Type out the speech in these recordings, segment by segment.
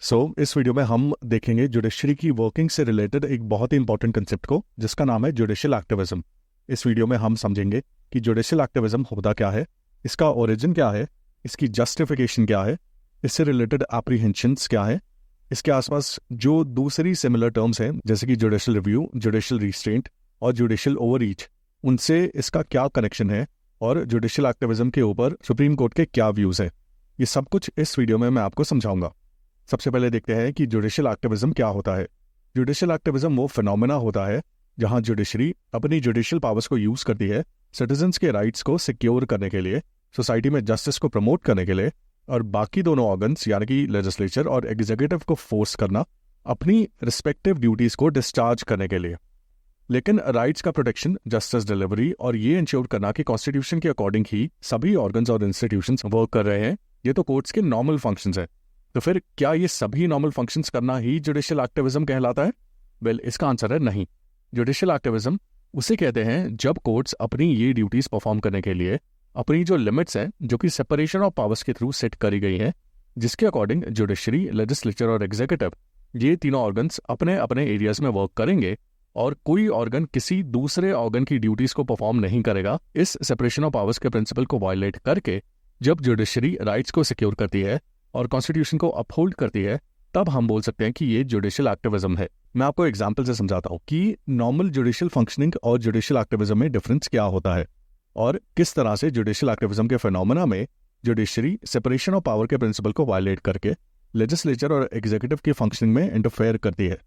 इस वीडियो में हम देखेंगे जुडिशरी की वर्किंग से रिलेटेड एक बहुत ही इंपॉर्टेंट कंसेप्ट को, जिसका नाम है जुडिशियल एक्टिविज्म। इस वीडियो में हम समझेंगे कि जुडिशियल एक्टिविज्म होता क्या है, इसका ओरिजिन क्या है, इसकी जस्टिफिकेशन क्या है, इससे रिलेटेड एप्रीहेंशंस क्या है, इसके आसपास जो दूसरी सिमिलर टर्म्स हैं जैसे कि जुडिशियल रिव्यू, जुडिशियल रिस्ट्रेंट और जुडिशियल ओवररीच, उनसे इसका क्या कनेक्शन है और जुडिशियल एक्टिविज्म के ऊपर सुप्रीम कोर्ट के क्या व्यूज हैं, ये सब कुछ इस वीडियो में मैं आपको समझाऊंगा। सबसे पहले देखते हैं कि जुडिशियल एक्टिविज्म क्या होता है। जुडिशियल एक्टिविज्म वो फिनोमेना होता है जहां जुडिशरी अपनी जुडिशियल पावर्स को यूज करती है सिटीजन्स के राइट्स को सिक्योर करने के लिए, सोसाइटी में जस्टिस को प्रमोट करने के लिए, और बाकी दोनों ऑर्गन्स यानी कि लेजिस्लेचर और एग्जीक्यूटिव को फोर्स करना अपनी रिस्पेक्टिव ड्यूटीज को डिस्चार्ज करने के लिए। लेकिन राइट्स का प्रोटेक्शन, जस्टिस डिलीवरी और ये इंश्योर करना कि कॉन्स्टिट्यूशन के अकॉर्डिंग ही सभी ऑर्गन्स और इंस्टीट्यूशंस वर्क कर रहे हैं, ये तो कोर्ट्स के नॉर्मल फंक्शंस हैं। तो फिर क्या ये सभी नॉर्मल फंक्शंस करना ही जुडिशियल एक्टिविज्म कहलाता है? वेल, इसका आंसर है नहीं। जुडिशियल एक्टिविज्म उसे कहते हैं जब कोर्ट्स अपनी ये ड्यूटीज परफॉर्म करने के लिए अपनी जो लिमिट्स हैं, जो कि सेपरेशन ऑफ पावर्स के थ्रू सेट करी गई हैं, जिसके अकॉर्डिंग जुडिशरी, लेजिस्लेचर और एग्जीक्यूटिव ये तीनों ऑर्गन्स अपने अपने एरियाज में वर्क करेंगे और कोई ऑर्गन किसी दूसरे ऑर्गन की ड्यूटीज को परफॉर्म नहीं करेगा। इस सेपरेशन ऑफ पावर्स के प्रिंसिपल को वायलेट करके जब जुडिशरी राइट्स को सिक्योर करती है और कॉन्स्टिट्यूशन को अपहोल्ड करती है, तब हम बोल सकते हैं कि ये जुडिशियल एक्टिविज्म है। मैं आपको एग्जांपल से समझाता हूं कि नॉर्मल जुडिशियल फंक्शनिंग और जुडिशियल एक्टिविज्म में डिफरेंस क्या होता है और किस तरह से जुडिशियल एक्टिविज्म के फिनोमेना में जुडिशरी सेपरेशन ऑफ पावर के प्रिंसिपल को वायलेट करके लेजिस्लेचर और एग्जीक्यूटिव की फंक्शनिंग में इंटरफेयर करती है।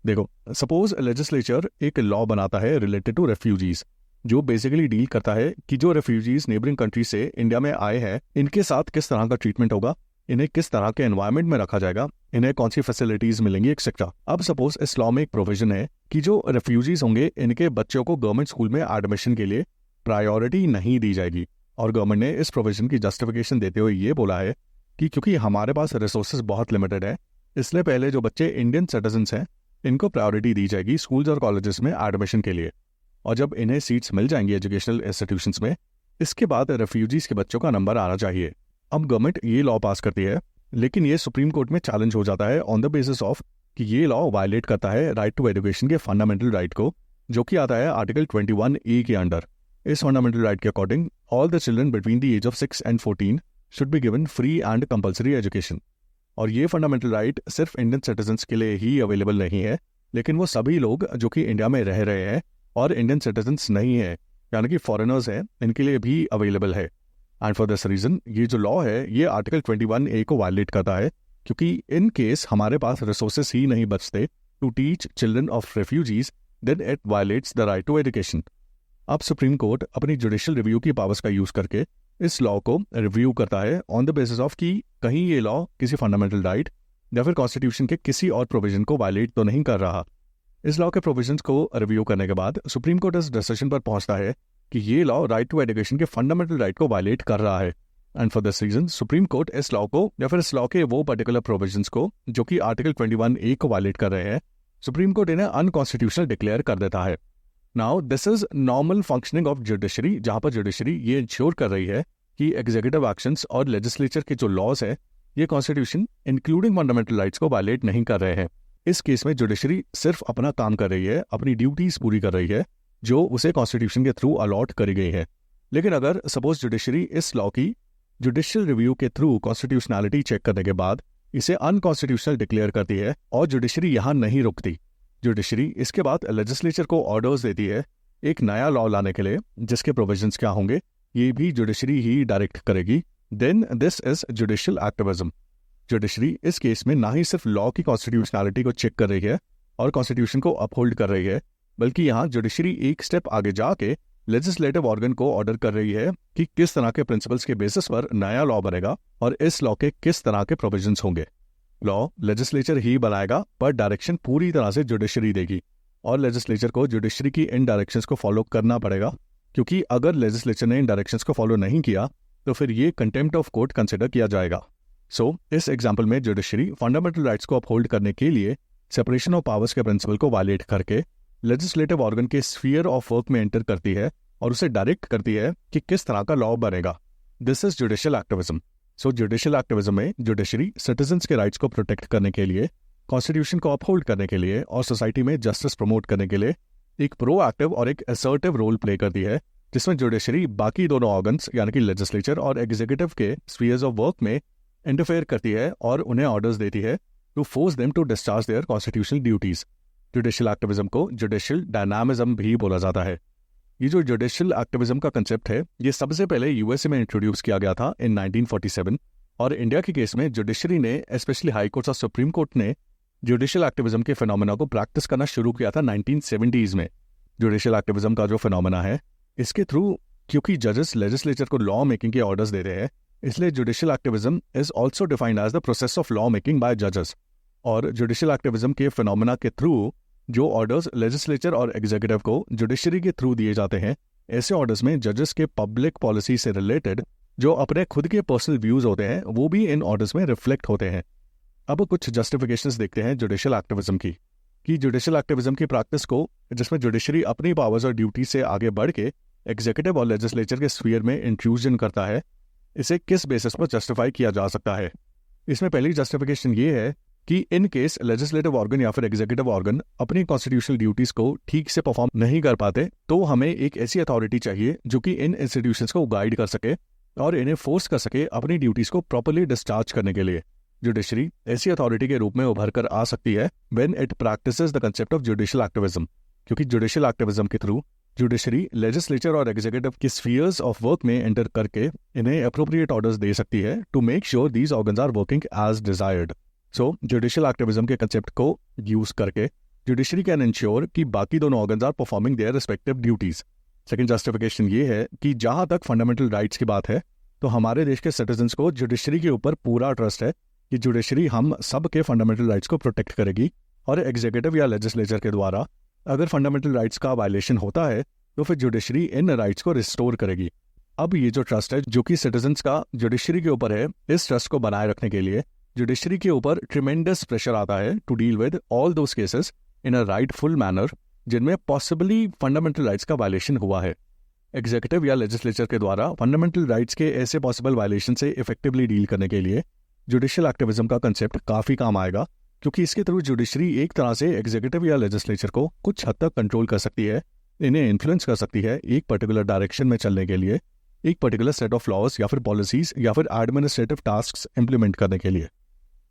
देखो, सपोज लेजिस्लेचर एक लॉ बनाता है रिलेटेड टू रेफ्यूजीज, जो बेसिकली डील करता है कि जो रेफ्यूजीज नेबरिंग कंट्री से इंडिया में आए हैं, इनके साथ किस तरह का ट्रीटमेंट होगा, इन्हें किस तरह के एनवायरनमेंट में रखा जाएगा, इन्हें कौन सी फैसिलिटीज मिलेंगी, एक्सेट्रा। अब सपोज इस लॉ में एक प्रोविजन है कि जो रेफ्यूजीज होंगे, इनके बच्चों को गवर्नमेंट स्कूल में एडमिशन के लिए प्रायोरिटी नहीं दी जाएगी, और गवर्नमेंट ने इस प्रोविजन की जस्टिफिकेशन देते हुए ये बोला है कि क्योंकि हमारे पास रिसोर्सेज बहुत लिमिटेड है, इसलिए पहले जो बच्चे इंडियन सिटीजन्स हैं इनको प्रायोरिटी दी जाएगी स्कूल्स और कॉलेजेस में एडमिशन के लिए, और जब इन्हें सीट्स मिल जाएंगी एजुकेशनल इंस्टीट्यूशंस में, इसके बाद रेफ्यूजीज के बच्चों का नंबर आना चाहिए। अब गवर्नमेंट ये लॉ पास करती है, लेकिन ये सुप्रीम कोर्ट में चैलेंज हो जाता है ऑन द बेसिस ऑफ कि ये लॉ वायलेट करता है राइट टू एजुकेशन के फंडामेंटल राइट को, जो कि आता है आर्टिकल 21A के अंडर। इस फंडामेंटल राइट के according all the children between the age of 6 and 14 should be given free and compulsory education. और ये फंडामेंटल राइट सिर्फ इंडियन सिटीजन्स के लिए ही अवेलेबल नहीं है, लेकिन वो सभी लोग जो कि इंडिया में रह रहे हैं और इंडियन सिटीजन्स नहीं है, यानी कि फॉरेनर्स हैं, इनके लिए भी अवेलेबल है। एंड फॉर दिस रीजन ये जो लॉ है ये आर्टिकल 21A को वायलेट करता है, क्योंकि इन केस हमारे पास रिसोर्सेस ही नहीं बचते to teach children of refugees, then it violates the right to education. अब सुप्रीम कोर्ट अपनी जुडिशियल रिव्यू की पावर्स का यूज करके इस लॉ को रिव्यू करता है ऑन द बेसिस ऑफ कि कहीं ये लॉ किसी फंडामेंटल राइट या फिर कॉन्स्टिट्यूशन के किसी और प्रोविजन को वायलेट तो नहीं कर रहा। इस लॉ के प्रोविजंस को रिव्यू करने के बाद सुप्रीम कोर्ट इस डिसीजन पर पहुंचता है कि ये लॉ राइट टू एजुकेशन के फंडामेंटल राइट को वायलेट कर रहा है। And for this reason Supreme Court इस लॉ को या फिर इस लॉ के वो पर्टिकुलर प्रोविजंस को जो कि आर्टिकल 21A को वायलेट कर रहे हैं, सुप्रीम कोर्ट इन्हें अनकॉन्स्टिट्यूशनल डिक्लेयर कर देता है। Now this is normal functioning of judiciary, जहां पर जुडिशरी ये इंश्योर कर रही है कि एग्जीक्यूटिव एक्शंस और लेजिस्लेचर के जो लॉज है ये कॉन्स्टिट्यूशन इंक्लूडिंग फंडामेंटल राइट्स को वायलेट नहीं कर रहे हैं। इस केस में जुडिशरी सिर्फ अपना काम कर रही है, अपनी ड्यूटीज पूरी कर रही है जो उसे कॉन्स्टिट्यूशन के थ्रू अलॉट करी गई है। लेकिन अगर सपोज जुडिशरी इस लॉ की जुडिशियल रिव्यू के थ्रू कॉन्स्टिट्यूशनैलिटी चेक करने के बाद इसे अनकॉन्स्टिट्यूशनल डिक्लेयर करती है, और जुडिशरी यहाँ नहीं रुकती, जुडिशरी इसके बाद लेजिस्लेचर को ऑर्डर्स देती है एक नया लॉ लाने के लिए, जिसके प्रोविजंस क्या होंगे ये भी जुडिशरी ही डायरेक्ट करेगी। Then this is judicial activism. Judiciary इस केस में ना ही सिर्फ लॉ की कॉन्स्टिट्यूशनैलिटी को चेक कर रही है और कॉन्स्टिट्यूशन को अपहोल्ड कर रही है, बल्कि यहाँ जुडिशरी एक स्टेप आगे जाके लेजिस्लेटिव ऑर्गन को ऑर्डर कर रही है कि किस तरह के प्रिंसिपल्स के बेसिस पर नया लॉ बनेगा और इस लॉ के किस तरह के प्रोविजंस होंगे। लॉ लेजिस्लेचर ही बनाएगा, पर डायरेक्शन पूरी तरह से जुडिशरी देगी, और लेजिस्लेचर को जुडिशरी की इन डायरेक्शंस को फॉलो करना पड़ेगा, क्योंकि अगर लेजिस्लेचर ने इन डायरेक्शंस को फॉलो नहीं किया तो फिर ये कंटेम्प्ट ऑफ कोर्ट कंसिडर किया जाएगा। इस एग्जाम्पल में जुडिशरी फंडामेंटल राइट्स को अपहोल्ड करने के लिए सेपरेशन ऑफ पावर्स के प्रिंसिपल को वायलेट करके लेजिस्लेटिव ऑर्गन के स्फीयर ऑफ वर्क में एंटर करती है और उसे डायरेक्ट करती है कि किस तरह का लॉ बनेगा। This is judicial activism. So judicial activism में जुडिशरी सिटीजन्स के राइट्स को प्रोटेक्ट करने के लिए, कॉन्स्टिट्यूशन को अपहोल्ड करने के लिए और सोसाइटी में जस्टिस प्रमोट करने के लिए एक प्रोएक्टिव और एक असर्टिव रोल प्ले करती है, जिसमें जुडिशरी बाकी दोनों ऑर्गन्स यानी कि लेजिस्लेचर और एग्जीक्यूटिव के स्फीयर्स ऑफ वर्क में इंटरफेयर करती है और उन्हें ऑर्डर्स देती है to force them to discharge their constitutional duties. Judicial activism को जुडिशियल डायनामिज्म भी बोला जाता है। ये जो जुडिशियल एक्टिविज्म का कंसेप्ट है, ये सबसे पहले यूएसए में इंट्रोड्यूस किया गया था इन 1947 और इंडिया के केस में जुडिशरी ने, स्पेशली हाई कोर्ट और सुप्रीम कोर्ट ने जुडिशियल एक्टिविज्म के फिनोमेना को प्रैक्टिस करना शुरू किया था 1970s में। जुडिशियल एक्टिविज्म का जो फिनोमेना है, इसके थ्रू क्योंकि जजेस लेजिस्लेचर को लॉ मेकिंग के ऑर्डर्स दे रहे हैं, इसलिए judicial activism is also defined as the process of law making by जजेस। और जुडिशियल एक्टिविज्म के फिनोमेना के थ्रू जो ऑर्डर्स लेजिस्लेचर और एग्जीक्यूटिव को जुडिशरी के थ्रू दिए जाते हैं, ऐसे ऑर्डर्स में जजेस के पब्लिक पॉलिसी से रिलेटेड जो अपने खुद के पर्सनल व्यूज होते हैं, वो भी इन ऑर्डर्स में रिफ्लेक्ट होते हैं। अब कुछ जस्टिफिकेशंस देखते हैं जुडिशियल एक्टिविज्म की, कि जुडिशियल एक्टिविज्म की प्रैक्टिस को, जिसमें जुडिशरी अपनी पावर्स और ड्यूटी से आगे बढ़ के एग्जीक्यूटिव और लेजिस्लेचर के स्फीयर में इंट्रूजन करता है, इसे किस बेसिस पर जस्टिफाई किया जा सकता है। इसमें पहली जस्टिफिकेशन ये है कि इन केस लेजिस्लेटिव ऑर्गन या फिर एग्जीक्यूटिव ऑर्गन अपनी कॉन्स्टिट्यूशनल ड्यूटीज को ठीक से परफॉर्म नहीं कर पाते, तो हमें एक ऐसी अथॉरिटी चाहिए जो कि इन इंस्टीट्यूशंस को गाइड कर सके और इन्हें फोर्स कर सके अपनी ड्यूटीज को प्रॉपर्ली डिस्चार्ज करने के लिए। जुडिशरी ऐसी अथॉरिटी के रूप में उभर कर आ सकती है when it practises the concept of judicial activism, क्योंकि जुडिशियल एक्टिविज्म के थ्रू जुडिशरी लेजिस्लेचर और एग्जीक्यूटिव की स्फीयर्स ऑफ वर्क में एंटर करके इन्हें अप्रोप्रिएट ऑर्डर्स दे सकती है to make sure these organs are working as desired. So judicial activism के कंसेप्ट को यूज करके जुडिशरी कैन इंश्योर कि बाकी दोनों organs are performing their respective duties. Second justification ये है कि जहां तक फंडामेंटल राइट्स की बात है, तो हमारे देश के सिटीजन्स को जुडिशरी के ऊपर पूरा ट्रस्ट है कि जुडिशरी हम सब के फंडामेंटल राइट्स को प्रोटेक्ट करेगी और एग्जीक्यूटिव या लेजिस्लेचर के द्वारा अगर फंडामेंटल राइट्स का वायलेशन होता है तो फिर जुडिशरी इन राइट्स को रिस्टोर करेगी। अब ये जो ट्रस्ट है जो कि सिटीजन्स का जुडिशरी के ऊपर है, इस ट्रस्ट को बनाए रखने के लिए जुडिशरी के ऊपर ट्रिमेंडस प्रेशर आता है to deal with all those cases in a rightful manner जिनमें पॉसिबली फंडामेंटल राइट्स का वायलेशन हुआ है। एग्जीक्यूटिव या लेजिस्लेचर के द्वारा फंडामेंटल राइट्स के ऐसे पॉसिबल वायलेशन से इफेक्टिवली डील करने के लिए जुडिशियल एक्टिविज्म का कंसेप्ट काफी काम आएगा, क्योंकि इसके थ्रू जुडिशरी एक तरह से एग्जीक्यूटिव या लेजिस्लेचर को कुछ हद तक कंट्रोल कर सकती है, इन्हें इन्फ्लुएंस कर सकती है एक पर्टिकुलर डायरेक्शन में चलने के लिए, एक पर्टिकुलर सेट ऑफ लॉज या फिर पॉलिसीज या फिर एडमिनिस्ट्रेटिव टास्क्स इंप्लीमेंट करने के लिए।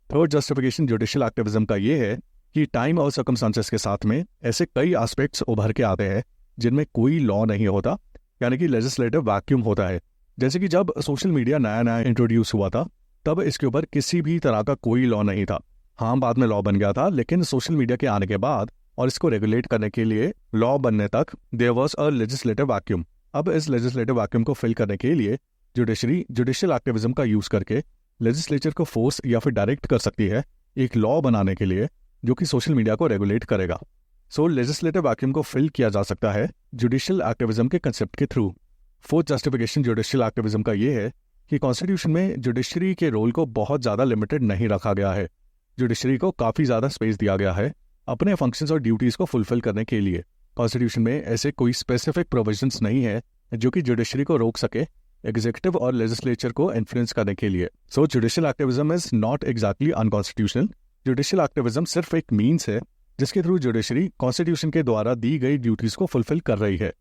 थर्ड जस्टिफिकेशन जुडिशियल एक्टिविज्म का ये है कि टाइम और सर्कमस्टांसेस के साथ में ऐसे कई एस्पेक्ट्स उभर के आते हैं जिनमें कोई लॉ नहीं होता, यानी कि लेजिस्लेटिव वैक्यूम होता है। जैसे कि जब सोशल मीडिया नया नया इंट्रोड्यूस हुआ था, तब इसके ऊपर किसी भी तरह का कोई लॉ नहीं था। हाँ, बाद में लॉ बन गया था, लेकिन सोशल मीडिया के आने के बाद और इसको रेगुलेट करने के लिए लॉ बनने तक there was a legislative vacuum. अब इस लेजिस्लेटिव वैक्यूम को फिल करने के लिए जुडिशरी जुडिशियल एक्टिविज्म का यूज करके लेजिस्लेचर को फोर्स या फिर डायरेक्ट कर सकती है एक लॉ बनाने के लिए जो कि सोशल मीडिया को रेगुलेट करेगा। सो लेजिस्लेटिव वैक्यूम को फिल किया जा सकता है जुडिशियल एक्टिविज्म के कंसेप्ट के through. Fourth justification judicial activism का ये है कि कॉन्स्टिट्यूशन में जुडिशरी के रोल को बहुत ज़्यादा लिमिटेड नहीं रखा गया है। जुडिशरी को काफ़ी ज़्यादा स्पेस दिया गया है अपने फंक्शंस और ड्यूटीज़ को फुलफिल करने के लिए। कॉन्स्टिट्यूशन में ऐसे कोई स्पेसिफिक प्रोविजंस नहीं है जो कि जुडिशरी को रोक सके एग्जीक्यूटिव और लेजिस्लेचर को इन्फ्लुएंस करने के लिए। So judicial activism is not exactly unconstitutional. Judicial activism सिर्फ एक मीन्स है जिसके थ्रू जुडिशरी कॉन्स्टिट्यूशन के द्वारा दी गई ड्यूटीज को फुलफिल कर रही है।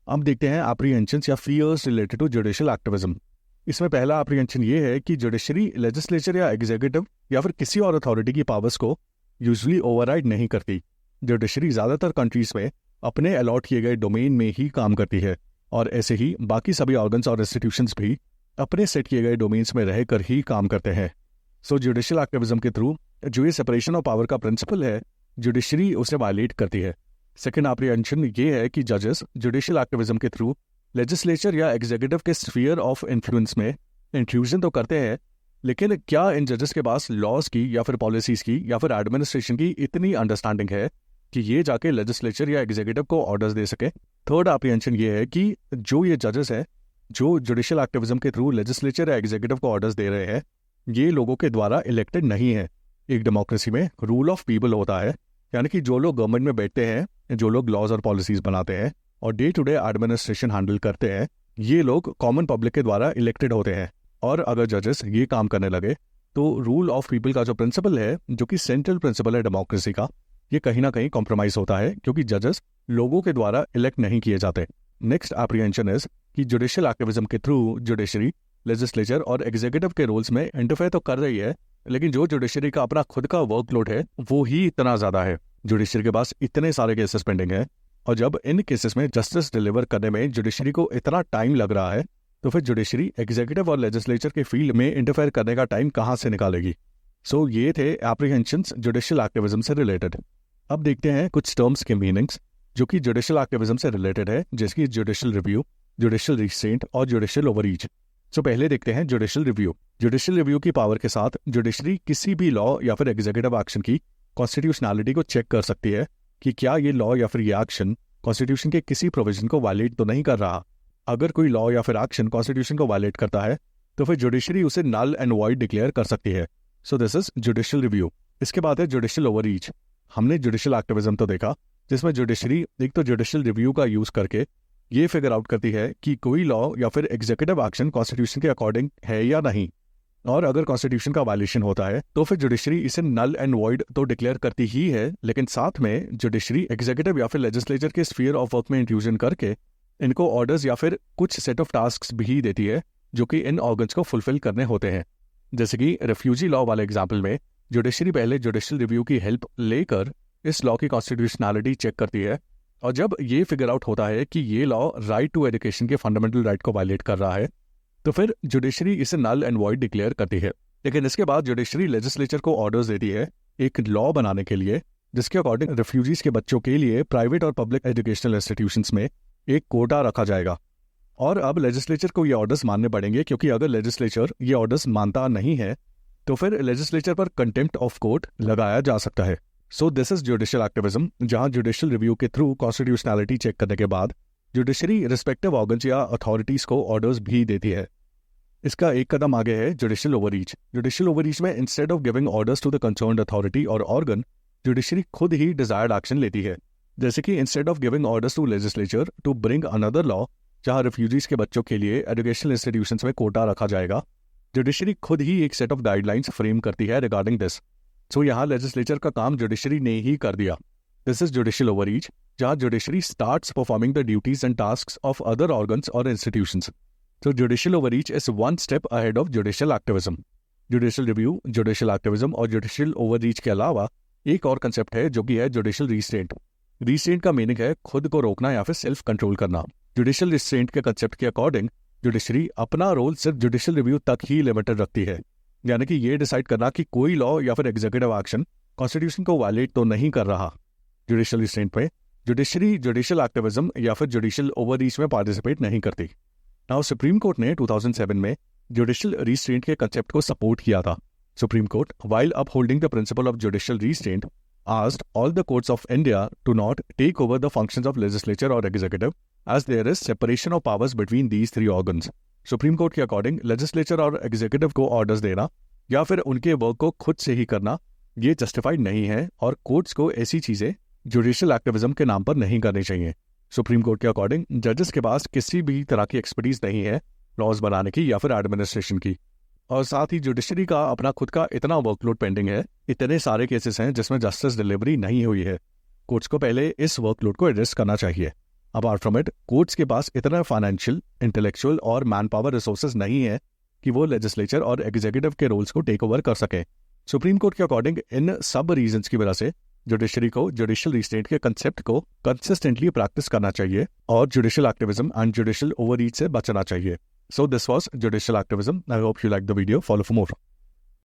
अब देखते हैं एप्रीहेंशंस या fears related to judicial activism. इसमें पहला एप्रीहेंशन ये है कि जुडिशरी लेजिस्लेचर या एग्जीक्यूटिव या फिर किसी और अथॉरिटी की पावर्स को यूजुअली ओवरराइड नहीं करती। जुडिशरी ज़्यादातर कंट्रीज में अपने अलॉट किए गए डोमेन में ही काम करती है और ऐसे ही बाकी सभी ऑर्गन्स और इंस्टीट्यूशंस भी अपने सेट किए गए डोमेन्स में रहकर ही काम करते हैं। सो जुडिशियल एक्टिविज्म के थ्रू जो ये सेपरेशन ऑफ पावर का प्रिंसिपल है, जुडिशरी उसे वायलेट करती है। सेकेंड एप्रीहेंशन ये है कि जजेस जुडिशियल एक्टिविज्म के थ्रू लेजिस्लेचर या एग्जीक्यूटिव के स्फीयर ऑफ इन्फ्लुएंस में इंट्रूजन तो करते हैं, लेकिन क्या इन जजेस के पास लॉज की या फिर पॉलिसीज की या फिर एडमिनिस्ट्रेशन की इतनी अंडरस्टैंडिंग है कि ये जाके लेजिस्लेचर या एग्जीक्यूटिव को ऑर्डर्स दे सके। थर्ड एप्रीहेंशन ये है कि जो ये जजेस हैं जो जुडिशियल एक्टिविज्म के थ्रू लेजिस्लेचर या एग्जीक्यूटिव को ऑर्डर्स दे रहे हैं, ये लोगों के द्वारा इलेक्टेड नहीं है। एक डेमोक्रेसी में रूल ऑफ पीपल होता है, यानी कि जो लोग गवर्नमेंट में बैठते हैं, जो लोग लॉज और पॉलिसीज बनाते हैं और day to day administration handle करते हैं, ये लोग कॉमन पब्लिक के द्वारा इलेक्टेड होते हैं। और अगर जजेस ये काम करने लगे तो रूल ऑफ पीपल का जो प्रिंसिपल है, जो कि सेंट्रल प्रिंसिपल है डेमोक्रेसी का, ये कहीं ना कहीं कॉम्प्रोमाइज होता है, क्योंकि जजेस लोगों के द्वारा इलेक्ट नहीं किए जाते। नेक्स्ट एप्रीहेंशन इज कि जुडिशियल एक्टिविज्म के थ्रू जुडिशरी लेजिस्लेचर और एग्जीक्यूटिव के रोल्स में इंटरफेयर तो कर रही है, लेकिन जो जुडिशरी का अपना खुद का वर्कलोड है वो ही इतना ज्यादा है। जुडिशरी के पास इतने सारे केसेस पेंडिंग है, और जब इन केसेस में जस्टिस डिलीवर करने में जुडिशरी को इतना टाइम लग रहा है, तो फिर जुडिशरी एग्जीक्यूटिव और लेजिस्लेचर के फील्ड में इंटरफेयर करने का टाइम कहाँ से निकालेगी। सो ये थे एप्रीहेंशंस जुडिशियल एक्टिविज्म से रिलेटेड। अब देखते हैं कुछ टर्म्स के मीनिंग्स जो कि जुडिशियल एक्टिविज्म से रिलेटेड है, जैसे कि जुडिशियल रिव्यू, जुडिशियल रिस्ट्रेंट और जुडिशियल ओवररीच। सो पहले देखते हैं जुडिशियल रिव्यू। जुडिशियल रिव्यू की पावर के साथ जुडिशरी किसी भी लॉ या फिर एग्जीक्यूटिव एक्शन की कॉन्स्टिट्यूशनैलिटी को चेक कर सकती है कि क्या ये लॉ या फिर ये एक्शन कॉन्स्टिट्यूशन के किसी प्रोविजन को वायलेट तो नहीं कर रहा। अगर कोई लॉ या फिर एक्शन कॉन्स्टिट्यूशन को वायलेट करता है तो फिर जुडिशरी उसे नल एंड वॉइड डिक्लेयर कर सकती है। So this is judicial review. इसके बाद है जुडिशियल ओवररीच। हमने जुडिशियल एक्टिविज्म तो देखा, जिसमें जुडिशरी एक तो जुडिशियल रिव्यू का यूज करके ये फिगर आउट करती है कि कोई लॉ या फिर एग्जीक्यूटिव एक्शन कॉन्स्टिट्यूशन के अकॉर्डिंग है या नहीं, और अगर कॉन्स्टिट्यूशन का वायलेशन होता है तो फिर जुडिशरी इसे नल एंड वॉइड तो डिक्लेयर करती ही है, लेकिन साथ में जुडिशरी एग्जीक्यूटिव या फिर लेजिस्लेचर के स्फीयर ऑफ वर्क में इंट्रूजन करके इनको ऑर्डर्स या फिर कुछ सेट ऑफ टास्क्स भी देती है जो कि इन ऑर्गन्स को फुलफिल करने होते हैं। जैसे कि रेफ्यूजी लॉ वाले एग्जाम्पल में जुडिशरी पहले जुडिशियल रिव्यू की हेल्प लेकर इस लॉ की कॉन्स्टिट्यूशनैलिटी चेक करती है, और जब ये फिगर आउट होता है कि ये लॉ राइट टू एजुकेशन के फंडामेंटल राइट को वायलेट कर रहा है, तो फिर जुडिशरी इसे नल एंड वॉइड डिक्लेयर करती है। लेकिन इसके बाद जुडिशरी लेजिस्लेचर को ऑर्डर्स देती है एक लॉ बनाने के लिए, जिसके अकॉर्डिंग रेफ्यूजीज के बच्चों के लिए प्राइवेट और पब्लिक एजुकेशनल इंस्टीट्यूशंस में एक कोटा रखा जाएगा। और अब लेजिस्लेचर को ये ऑर्डर्स मानने पड़ेंगे, क्योंकि अगर लेजिस्लेचर ये ऑर्डर्स मानता नहीं है तो फिर लेजिस्लेचर पर कंटेम्प्ट ऑफ कोर्ट लगाया जा सकता है। So this is judicial activism, जहां जुडिशियल रिव्यू के थ्रू कॉन्स्टिट्यूशनैलिटी चेक करने के बाद जुडिशरी रिस्पेक्टिव ऑर्गन्स या अथॉरिटीज को ऑर्डर्स भी देती है। इसका एक कदम आगे है जुडिशियल ओवररीच। जुडिशियल ओवररीच में instead of giving orders to the concerned authority और ऑर्गन, जुडिशरी खुद ही डिजायर्ड एक्शन लेती है। जैसे कि instead of giving orders to legislature to bring another law जहां रिफ्यूजीज के बच्चों के लिए एजुकेशनल इंस्टीट्यूशंस में कोटा रखा जाएगा, जुडिशरी खुद ही एक सेट ऑफ गाइडलाइंस फ्रेम करती है रिगार्डिंग दिस। सो यहाँ लेजिस्लेचर का काम जुडिशरी ने ही कर दिया। दिस इज जुडिशियल ओवररीच, जहां judiciary starts performing the duties and tasks of other organs और institutions. So judicial overreach is one step ahead of judicial activism. Judicial review, judicial activism और judicial overreach के अलावा एक और concept है जो कि है judicial restraint. Restraint का मीनिंग है खुद को रोकना या फिर सेल्फ कंट्रोल करना। Judicial restraint के कंसेप्ट के अकॉर्डिंग जुडिशरी अपना रोल सिर्फ जुडिशियल रिव्यू तक ही लिमिटेड रखती है, यानी कि ये डिसाइड करना कि कोई लॉ या फिर एग्जीक्यूटिव एक्शन कॉन्स्टिट्यूशन को वायलेट तो नहीं कर रहा। जुडिशियल रिस्ट्रेंट में जुडिशरी जुडिशियल एक्टिविज्म या फिर जुडिशियल ओवररीच में पार्टिसिपेट नहीं करती। नाउ सुप्रीम कोर्ट ने 2007 में जुडिशियल रिस्ट्रेंट के कंसेप्ट को सपोर्ट किया था। Supreme court, while upholding the principle of judicial restraint, asked all the courts of India to not take over the functions of legislature or executive, as there is separation of powers between these three organs. Supreme court के according legislature और executive को orders देना या फिर उनके work को खुद से ही करना ये जस्टिफाइड नहीं है, और कोर्ट्स को ऐसी चीजें जुडिशियल एक्टिविज्म के नाम पर नहीं करनी चाहिए। सुप्रीम कोर्ट के अकॉर्डिंग जजेस के पास किसी भी तरह की एक्सपर्टीज नहीं है लॉज बनाने की या फिर एडमिनिस्ट्रेशन की, और साथ ही जुडिशरी का अपना खुद का इतना वर्कलोड पेंडिंग है, इतने सारे केसेस हैं जिसमें जस्टिस डिलीवरी नहीं हुई है। कोर्ट्स को पहले इस वर्कलोड को एड्रेस करना चाहिए। अपार्ट फ्रॉम इट, कोर्ट्स के पास इतना फाइनेंशियल, इंटेलेक्चुअल और मैन पावर रिसोर्सेज नहीं है कि वो लेजिस्लेचर और एग्जीक्यूटिव के रोल्स को टेक ओवर कर सकें। सुप्रीम कोर्ट के अकॉर्डिंग इन सब रीजंस की वजह से जुडिशरी को जुडिशियल रिस्ट्रेंट के कंसेप्ट को कंसिस्टेंटली प्रैक्टिस करना चाहिए और judicial activism and judicial overreach से बचना चाहिए। So this was judicial activism. I hope you like the video. Follow for more.